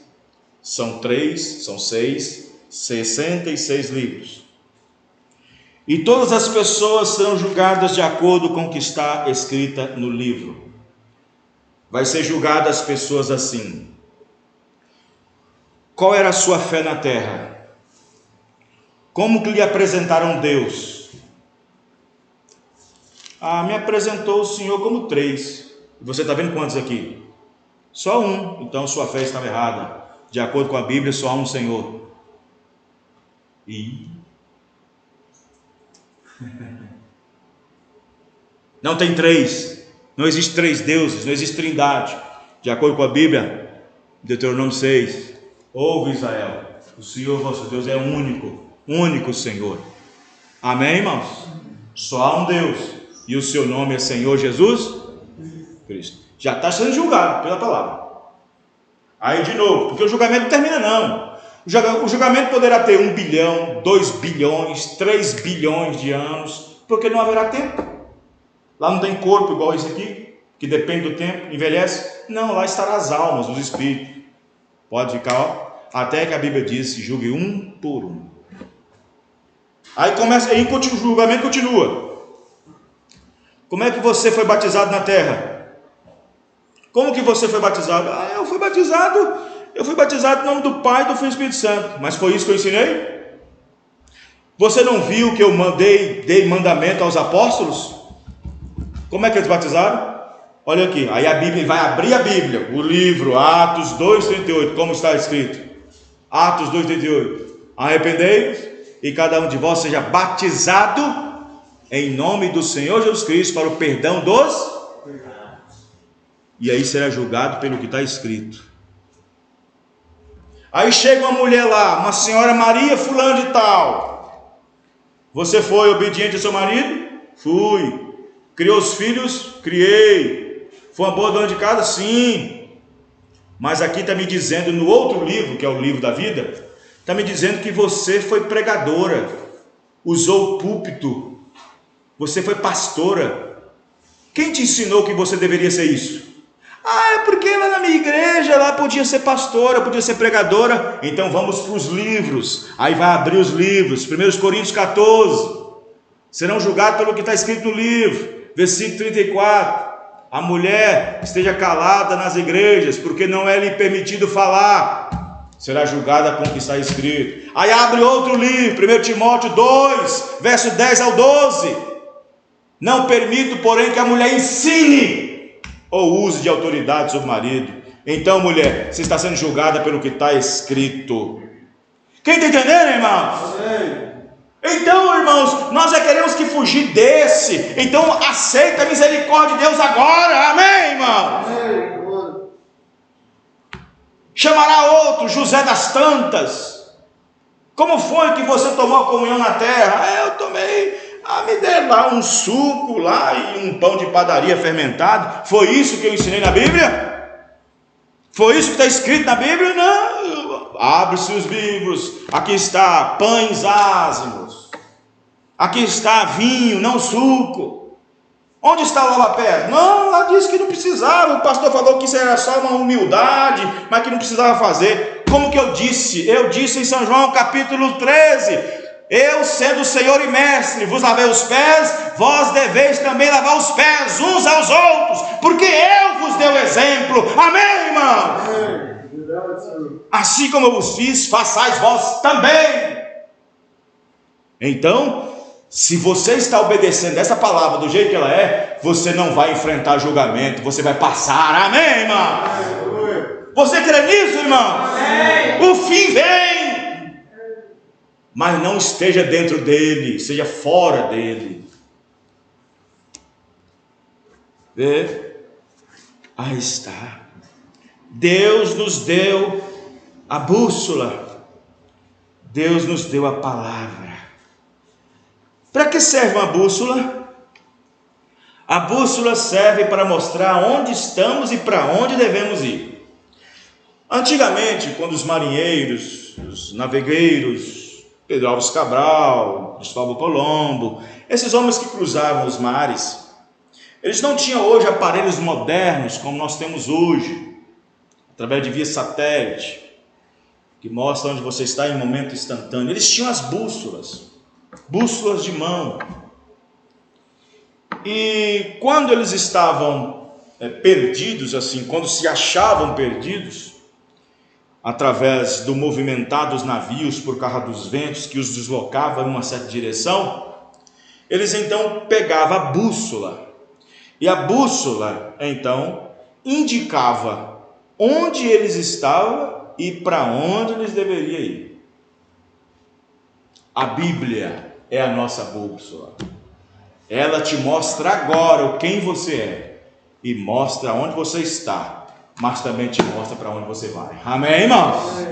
São 6, 66 livros. E todas as pessoas serão julgadas de acordo com o que está escrita no livro. Vai ser julgada as pessoas assim. Qual era a sua fé na terra? Como que lhe apresentaram Deus? Me apresentou o Senhor como 3. Você está vendo quantos aqui? Só um. Então sua fé estava errada. De acordo com a Bíblia, só há um Senhor. Não tem 3. Não existe 3 deuses. Não existe trindade. De acordo com a Bíblia, Deuteronômio 6. Ouve, Israel, o Senhor vosso Deus é único. Único Senhor. Amém, irmãos? Só há um Deus. E o seu nome é Senhor Jesus Cristo. Já está sendo julgado pela palavra. Aí de novo, porque o julgamento não termina não. O julgamento poderá ter 1 bilhão, 2 bilhões, 3 bilhões de anos, porque não haverá tempo. Lá não tem corpo igual esse aqui, que depende do tempo, envelhece. Não, lá estarão as almas, os espíritos. Pode ficar, até que a Bíblia diz, julgue um por um. Aí o julgamento continua. Como é que você foi batizado na terra? Como que você foi batizado? Eu fui batizado em nome do Pai, do Filho e do Espírito Santo. Mas foi isso que eu ensinei? Você não viu que eu dei mandamento aos apóstolos? Como é que eles batizaram? Olha aqui, aí a Bíblia vai abrir a Bíblia, o livro, Atos 2,38, como está escrito? Atos 2,38. Arrependei-vos e cada um de vós seja batizado em nome do Senhor Jesus Cristo para o perdão dos pecados. E aí será julgado pelo que está escrito. Aí chega uma mulher lá, uma senhora Maria fulano de tal. Você foi obediente ao seu marido? Fui. Criou os filhos? Criei. Foi uma boa dona de casa? Sim. Mas aqui está me dizendo, no outro livro, que é o livro da vida, está me dizendo que você foi pregadora, usou o púlpito, você foi pastora. Quem te ensinou que você deveria ser isso? É porque lá na minha igreja, lá podia ser pastora, podia ser pregadora. Então vamos para os livros. Aí vai abrir os livros, 1 Coríntios 14. Serão julgados pelo que está escrito no livro. Versículo 34. A mulher esteja calada nas igrejas, porque não é lhe permitido falar. Será julgada com o que está escrito. Aí abre outro livro, 1 Timóteo 2, verso 10 ao 12. Não permito, porém, que a mulher ensine ou use de autoridade sobre o marido. Então, mulher, você está sendo julgada pelo que está escrito. Quem está entendendo, irmãos? Então, irmãos, nós queremos que fugir desse. Então, aceita a misericórdia de Deus agora. Amém, irmão? Chamará outro, José das Tantas. Como foi que você tomou a comunhão na terra? Eu tomei, me deram lá um suco lá e um pão de padaria fermentado. Foi isso que eu ensinei na Bíblia? Foi isso que está escrito na Bíblia? Não. abre-se os livros, aqui está pães ázimos, aqui está vinho, não suco. Onde está o lava-pés? Não, ela disse que não precisava, o pastor falou que isso era só uma humildade, mas que não precisava fazer. Como que eu disse? Eu disse em São João capítulo 13, eu sendo Senhor e Mestre, vos lavei os pés, vós deveis também lavar os pés uns aos outros, porque eu vos dei o exemplo. Amém, irmãos? Assim como eu vos fiz, façais vós também. Então, se você está obedecendo essa palavra do jeito que ela é, você não vai enfrentar julgamento, você vai passar. Amém, irmão? Você crê nisso, irmão? Amém. O fim vem. Mas não esteja dentro dele, seja fora dele. Vê? Aí está. Deus nos deu a bússola. Deus nos deu a palavra. Para que serve uma bússola? A bússola serve para mostrar onde estamos e para onde devemos ir. Antigamente, quando os marinheiros, os navegueiros, Pedro Álvares Cabral, Cristóvão Colombo, esses homens que cruzavam os mares, eles não tinham hoje aparelhos modernos como nós temos hoje, através de via satélite, que mostra onde você está em momento instantâneo. Eles tinham as bússolas de mão. E quando eles estavam perdidos, assim, quando se achavam perdidos, através do movimentar dos navios por causa dos ventos que os deslocavam em uma certa direção, eles então pegavam a bússola, e a bússola então indicava onde eles estavam e para onde eles deveriam ir. A Bíblia é a nossa bússola. Ela te mostra agora quem você é e mostra onde você está, mas também te mostra para onde você vai. Amém, irmãos?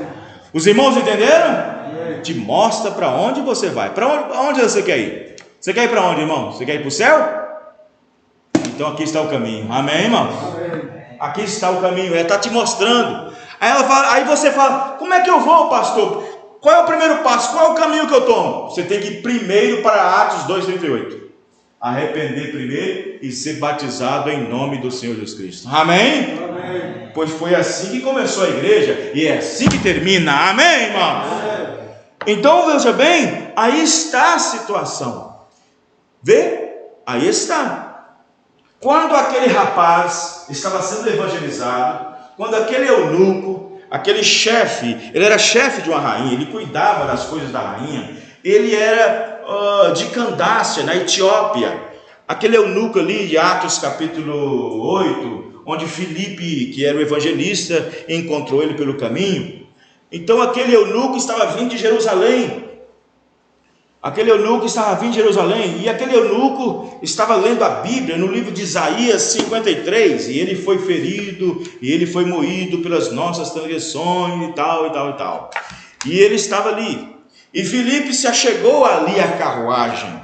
Os irmãos entenderam? Te mostra para onde você vai. Para onde você quer ir? Você quer ir para onde, irmão? Você quer ir para o céu? Então aqui está o caminho. Amém, irmãos? Aqui está o caminho. Ela está te mostrando. Aí você fala: como é que eu vou, pastor? Qual é o primeiro passo? Qual é o caminho que eu tomo? Você tem que ir primeiro para Atos 2:38. Arrepender primeiro e ser batizado em nome do Senhor Jesus Cristo. Amém? Amém. Pois foi assim que começou a igreja e é assim que termina. Amém, irmãos? Amém. Então veja bem, aí está a situação. Vê? Aí está. Quando aquele rapaz estava sendo evangelizado, quando aquele eunuco, aquele chefe, ele era chefe de uma rainha, ele cuidava das coisas da rainha, ele era de Candácia, na Etiópia. Aquele eunuco ali de Atos capítulo 8, onde Filipe, que era o evangelista, encontrou ele pelo caminho. Então aquele eunuco estava vindo de Jerusalém. E aquele eunuco estava lendo a Bíblia no livro de Isaías 53, e ele foi ferido, e ele foi moído pelas nossas transgressões, e tal. E ele estava ali. E Filipe se achegou ali à carruagem.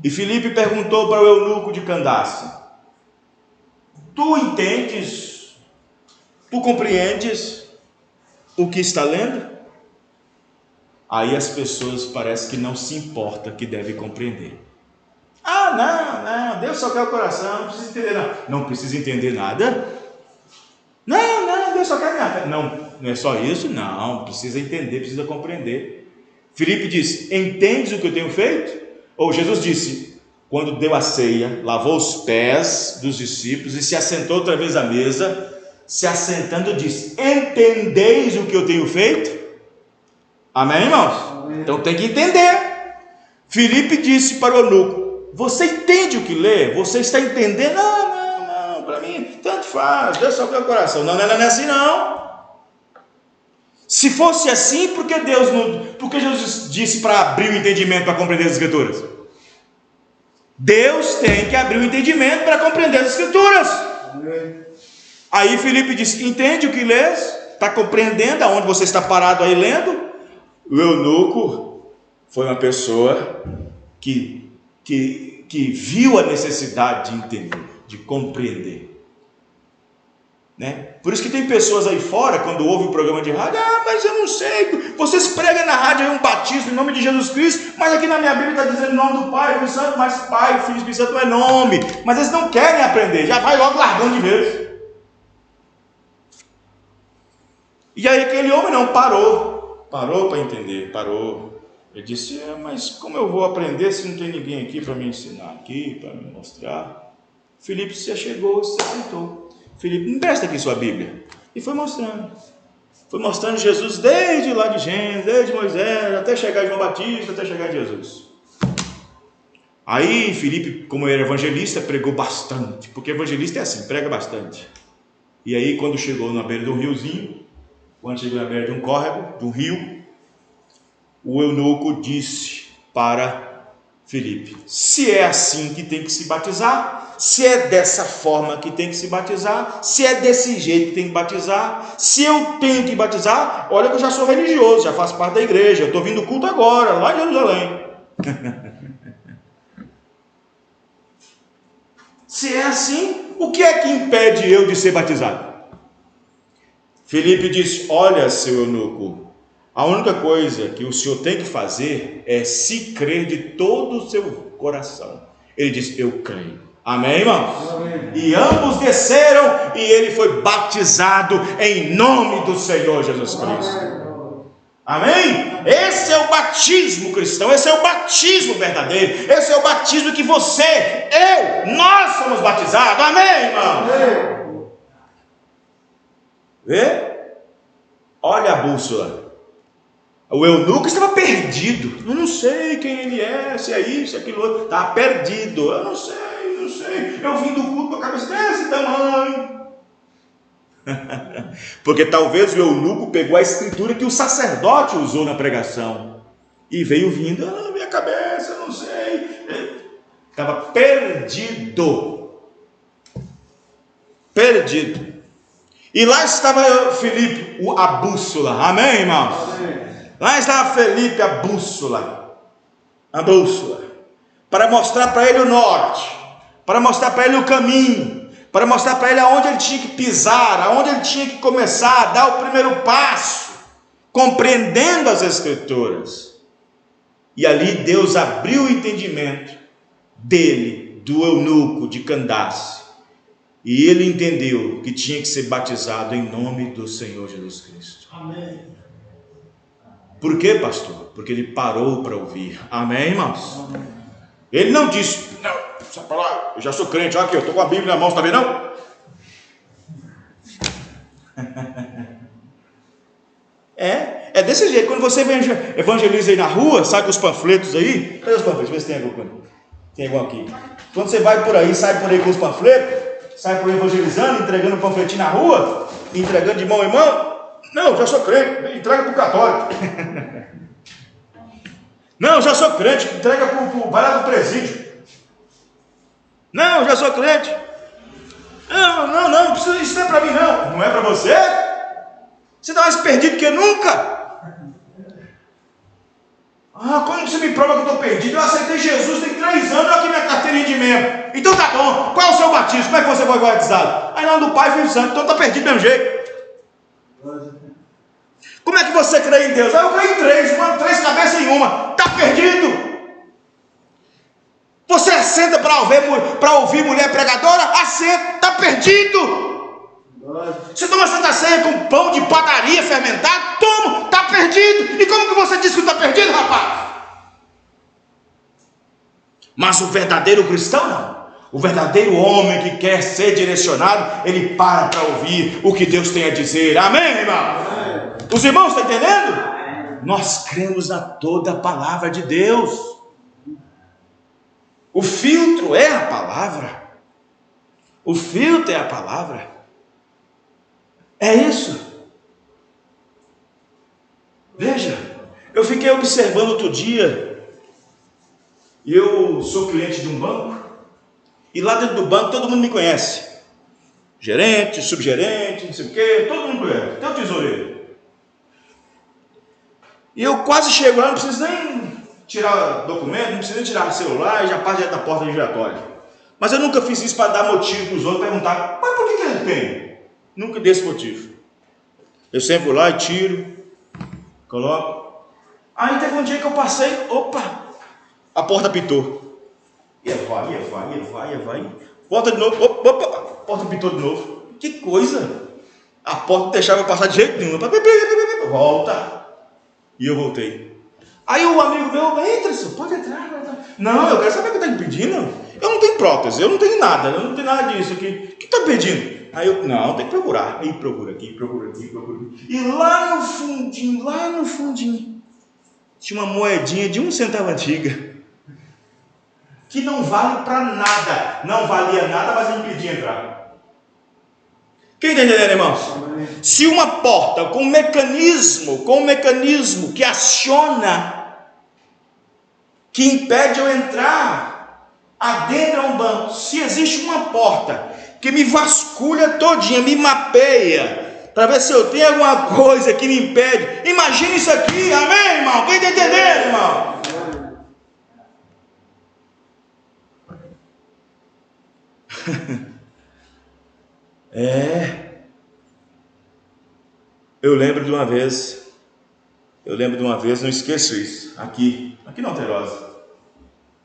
E Filipe perguntou para o eunuco de Candácia: tu entendes? Tu compreendes o que está lendo? Aí as pessoas parece que não se importam que deve compreender. Não, Deus só quer o coração, não precisa entender nada. Não precisa entender nada? Não, Deus só quer minha fé. Não é só isso, não, precisa entender, precisa compreender. Filipe disse: entendes o que eu tenho feito? Ou Jesus disse, quando deu a ceia, lavou os pés dos discípulos e se assentou outra vez à mesa, se assentando disse: entendeis o que eu tenho feito? Amém, irmãos? Amém. Então tem que entender. Filipe disse para o eunuco: você entende o que lê? Você está entendendo? Não, para mim tanto faz, Deus só quer o coração. Não é assim não. Se fosse assim, por que Jesus disse para abrir o entendimento para compreender as Escrituras? Deus tem que abrir o entendimento para compreender as Escrituras. Amém. Aí Filipe disse: entende o que lês? Está compreendendo aonde você está parado aí lendo? O eunuco foi uma pessoa que viu a necessidade de entender, de compreender. né? Por isso que tem pessoas aí fora, quando ouvem o programa de rádio, mas eu não sei, vocês pregam na rádio aí um batismo em nome de Jesus Cristo, mas aqui na minha Bíblia está dizendo em nome do Pai, do Santo, mas Pai, Filho e Espírito Santo é nome, mas eles não querem aprender, já vai logo largando de vez. E aí aquele homem não parou para entender, parou. Ele disse, mas como eu vou aprender se não tem ninguém aqui para me ensinar aqui, para me mostrar? Filipe se chegou, se sentou. Filipe, empresta aqui sua Bíblia. E foi mostrando Jesus desde lá de Gênesis, desde Moisés, até chegar em João Batista, até chegar em Jesus. Aí Filipe, como era evangelista, pregou bastante, porque evangelista é assim, prega bastante. E aí quando chegou na beira de um riozinho, quando chegou na beira de um córrego, de um rio, o eunuco disse para Filipe, se é assim que tem que se batizar, se é dessa forma que tem que se batizar, se é desse jeito que tem que batizar, se eu tenho que batizar, olha que eu já sou religioso, já faço parte da igreja, eu estou vindo culto agora, lá em Jerusalém. Se é assim, o que é que impede eu de ser batizado? Filipe disse, olha, seu eunuco, a única coisa que o senhor tem que fazer é se crer de todo o seu coração. Ele disse, eu creio. Amém, irmãos? Amém. E ambos desceram e ele foi batizado em nome do Senhor Jesus Cristo. Amém? Esse é o batismo cristão, esse é o batismo verdadeiro, esse é o batismo que você, nós somos batizados. Amém, irmão? Vê? Olha a bússola. O eunuco estava perdido. Eu não sei quem ele é, se é isso, se é aquilo outro. Estava perdido. Eu não sei. Eu vim do culto com a cabeça desse tamanho. Porque talvez o eunuco pegou a escritura que o sacerdote usou na pregação e veio vindo na minha cabeça, eu não sei. Estava perdido. E lá estava Filipe, a bússola. Amém, irmãos? Amém. Lá estava Filipe, a bússola, para mostrar para ele o norte, para mostrar para ele o caminho, para mostrar para ele aonde ele tinha que pisar, aonde ele tinha que começar a dar o primeiro passo, compreendendo as Escrituras. E ali Deus abriu o entendimento dele, do eunuco de Candace, e ele entendeu que tinha que ser batizado em nome do Senhor Jesus Cristo. Amém. Por quê, pastor? Porque ele parou para ouvir. Amém, irmãos? Amém. Ele não disse, não, sai para lá, eu já sou crente, olha aqui, eu estou com a Bíblia na mão, está vendo não? É desse jeito. Quando você evangeliza aí na rua, sai com os panfletos aí. Cadê os panfletos? Vê se tem algum. Tem algum aqui. Quando você vai por aí, sai por aí com os panfletos, sai por aí evangelizando, entregando um panfletinho na rua, entregando de mão em mão. Não, já sou crente, entrega para o católico. Não, já sou crente, entrega para vai lá para o presídio. Não, já sou crente. Não precisa, isso não é para mim não. Não é para você? Você está mais perdido que nunca. Como você me prova que eu estou perdido? Eu aceitei Jesus tem 3 anos, olha aqui minha carteirinha de membro. Então tá bom, qual é o seu batismo? Como é que você foi batizado? Aí não, do Pai, Filho e Santo, então está perdido do mesmo jeito. Como é que você crê em Deus? Eu creio em 3 cabeças em uma. Está perdido. Você assenta para ouvir mulher pregadora? Assenta, está perdido. Você toma Santa Ceia com pão de padaria fermentado? Toma, está perdido. E como que você diz que está perdido, rapaz? Mas o verdadeiro cristão não. O verdadeiro homem que quer ser direcionado, ele para ouvir o que Deus tem a dizer. Amém, irmão? Amém. Os irmãos estão entendendo? Amém. Nós cremos na toda a palavra de Deus. O filtro é a palavra. O filtro é a palavra. É isso. Veja, eu fiquei observando outro dia, e eu sou cliente de um banco, e lá dentro do banco todo mundo me conhece. Gerente, subgerente, não sei o quê, todo mundo conhece, até o tesoureiro. E eu quase chego lá, não preciso nem tirar documento, não preciso nem tirar o celular, já passo direto da porta giratória. Mas eu nunca fiz isso para dar motivo para os outros perguntar, mas por que ele tem? Nunca desse motivo. Eu sempre vou lá e tiro, coloco. Aí teve um dia que eu passei, opa, a porta apitou. Ia vai. Volta de novo, opa, a porta apitou de novo. Que coisa! A porta não deixava eu passar de jeito nenhum. Volta. E eu voltei. Aí o amigo meu, entra, senhor, pode entrar. Não, eu quero saber o que está me pedindo. Eu não tenho prótese, eu não tenho nada, eu não tenho nada disso aqui. O que está pedindo? Aí eu, não, tem que procurar. Aí procura aqui. E lá no fundinho, tinha uma moedinha de 1 centavo antiga, que não vale para nada. Não valia nada, mas ele pedia entrar. Quem está entendendo, irmãos? Se uma porta com um mecanismo que aciona, que impede eu entrar, adentra um banco, se existe uma porta que me vasculha todinha, me mapeia, para ver se eu tenho alguma coisa que me impede, imagine isso aqui, amém, irmão? Quem está entendendo, irmão? Eu lembro de uma vez, não esqueço isso, aqui na Alterosa,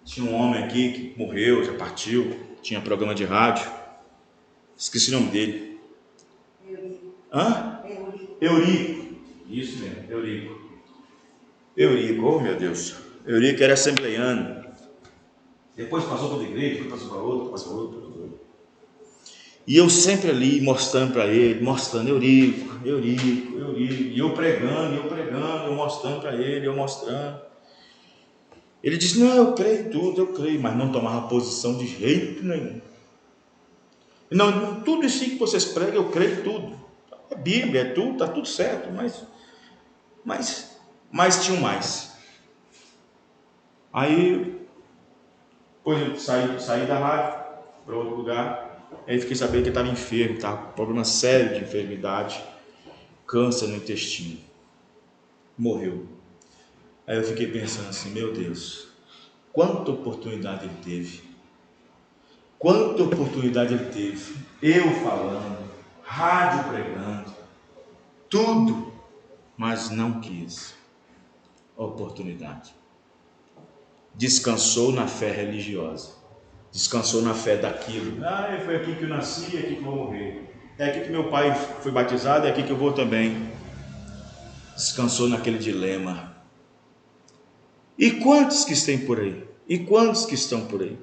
tinha um homem aqui que morreu, já partiu, tinha programa de rádio, esqueci o nome dele. Eurico. Isso mesmo, Eurico, oh meu Deus. Eurico era assembleiano. Depois passou para outra igreja, passou para outra. E eu sempre ali mostrando para ele, Eurico. E eu pregando, eu mostrando para ele, Ele disse, não, eu creio em tudo, mas não tomava posição de jeito nenhum. Não, tudo isso que vocês pregam, eu creio em tudo. É Bíblia, é tudo, está tudo certo, mas tinha um mais. Aí, depois eu saí da rádio para outro lugar. Aí fiquei sabendo que ele estava enfermo, estava com problema sério de enfermidade, câncer no intestino. Morreu. Aí eu fiquei pensando assim, meu Deus, quanta oportunidade ele teve. Eu falando, rádio pregando, tudo, mas não quis. Oportunidade. Descansou na fé religiosa. Descansou na fé daquilo. Foi aqui que eu nasci, é aqui que eu vou morrer. É aqui que meu pai foi batizado, é aqui que eu vou também. Descansou naquele dilema. E quantos que estão por aí?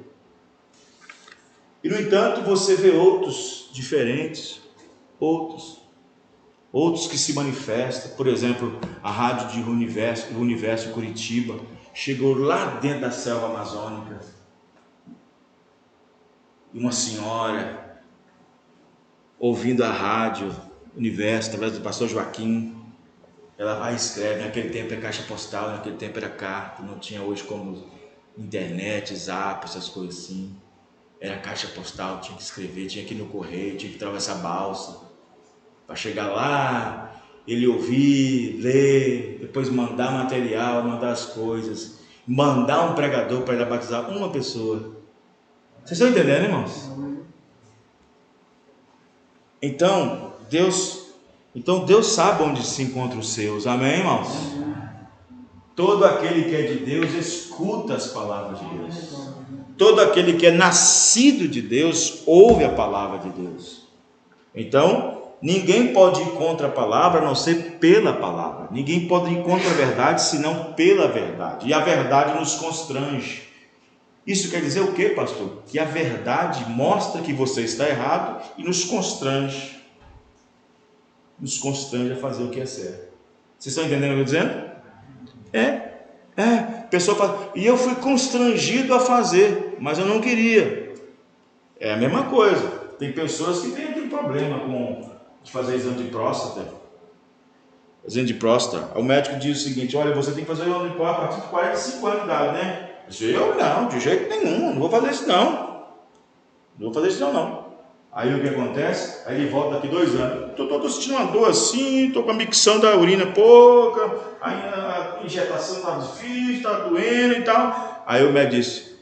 E no entanto você vê outros diferentes, outros que se manifestam. Por exemplo, a rádio de Universo Curitiba chegou lá dentro da selva amazônica. E uma senhora, ouvindo a rádio Universo, através do pastor Joaquim, ela vai e escreve. Naquele tempo é caixa postal, naquele tempo era carta, não tinha hoje como internet, zap, essas coisas assim. Era caixa postal, tinha que escrever, tinha que ir no correio, tinha que atravessar a balsa, para chegar lá, ele ouvir, ler, depois mandar material, mandar as coisas, mandar um pregador para ir batizar uma pessoa. Vocês estão entendendo, irmãos? Então Deus sabe onde se encontram os seus, amém, irmãos? Todo aquele que é de Deus escuta as palavras de Deus. Todo aquele que é nascido de Deus ouve a palavra de Deus. Então, ninguém pode ir contra a palavra a não ser pela palavra. Ninguém pode ir contra a verdade senão pela verdade. E a verdade nos constrange. Isso quer dizer o quê, pastor? Que a verdade mostra que você está errado e nos constrange. Nos constrange a fazer o que é certo. Vocês estão entendendo o que eu estou dizendo? A pessoa fala, e eu fui constrangido a fazer, mas eu não queria. É a mesma coisa. Tem pessoas que têm problema de fazer exame de próstata. O médico diz o seguinte, olha, você tem que fazer exame de próstata a partir de 45 anos de idade, né? Eu não, de jeito nenhum, não vou fazer isso não. Aí o que acontece? Aí ele volta daqui 2 anos. Estou sentindo uma dor assim, estou com a micção da urina pouca, aí a injetação está difícil, está doendo e tal. Aí o médico disse,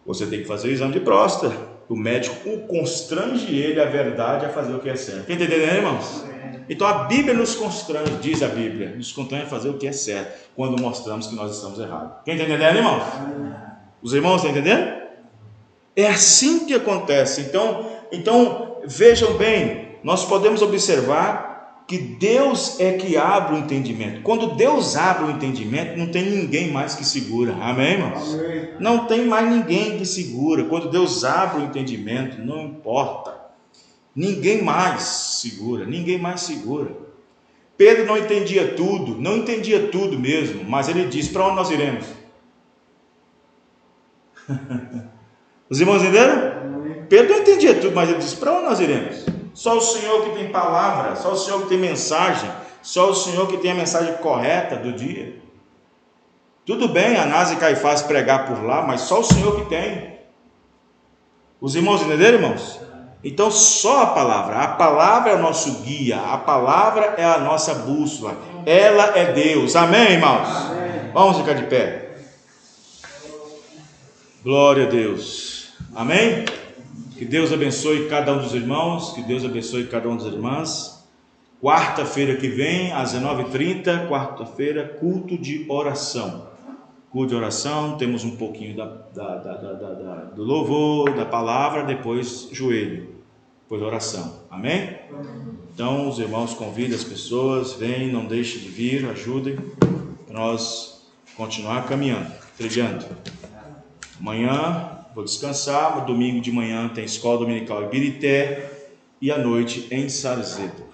você tem que fazer o exame de próstata. o médico o constrange ele, a verdade, a fazer o que é certo. Quem está entendendo, irmãos? Então a Bíblia nos constrange, diz a Bíblia, nos constrange a fazer o que é certo, quando mostramos que nós estamos errados. Quem está entendendo, irmãos? Os irmãos estão entendendo? É assim que acontece. Então vejam bem, nós podemos observar que Deus é que abre o entendimento. Quando Deus abre o entendimento, não tem ninguém mais que segura. Amém, irmãos? Amém. Não tem mais ninguém que segura. Quando Deus abre o entendimento, não importa. Ninguém mais segura. Ninguém mais segura. Pedro não entendia tudo mesmo, mas ele diz: para onde nós iremos? Os irmãos entenderam? Pedro não entendia tudo, mas ele disse: para onde nós iremos? Só o Senhor que tem palavra, só o Senhor que tem mensagem, só o Senhor que tem a mensagem correta do dia. Tudo bem Anás e Caifás pregar por lá, mas só o Senhor que tem. Os irmãos entenderam, irmãos? Então só a palavra é o nosso guia, a palavra é a nossa bússola, ela é Deus. Amém, irmãos? Amém. Vamos ficar de pé. Glória a Deus. Amém? Que Deus abençoe cada um dos irmãos, que Deus abençoe cada uma das irmãs. Quarta-feira que vem, às 19h30, quarta-feira, culto de oração. Culto de oração, temos um pouquinho do louvor, da palavra, depois joelho, depois oração. Amém? Então, os irmãos convidam as pessoas, vêm, não deixem de vir, ajudem, para nós continuar caminhando, trilhando. Amanhã vou descansar, no domingo de manhã tem escola dominical em Birité e à noite em Sarzedo.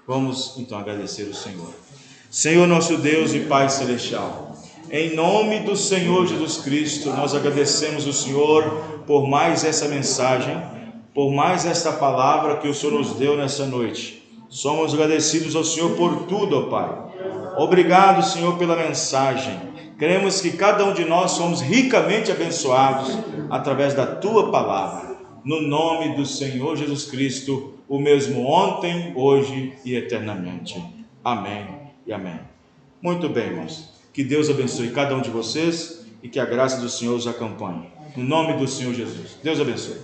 Vamos então agradecer o Senhor. Senhor nosso Deus e Pai Celestial, em nome do Senhor Jesus Cristo, nós agradecemos o Senhor por mais essa mensagem, por mais esta palavra que o Senhor nos deu nessa noite. Somos agradecidos ao Senhor por tudo, ó Pai. Obrigado, Senhor, pela mensagem. Cremos que cada um de nós somos ricamente abençoados através da Tua palavra. No nome do Senhor Jesus Cristo, o mesmo ontem, hoje e eternamente. Amém e amém. Muito bem, irmãos. Que Deus abençoe cada um de vocês e que a graça do Senhor os acompanhe. No nome do Senhor Jesus. Deus abençoe.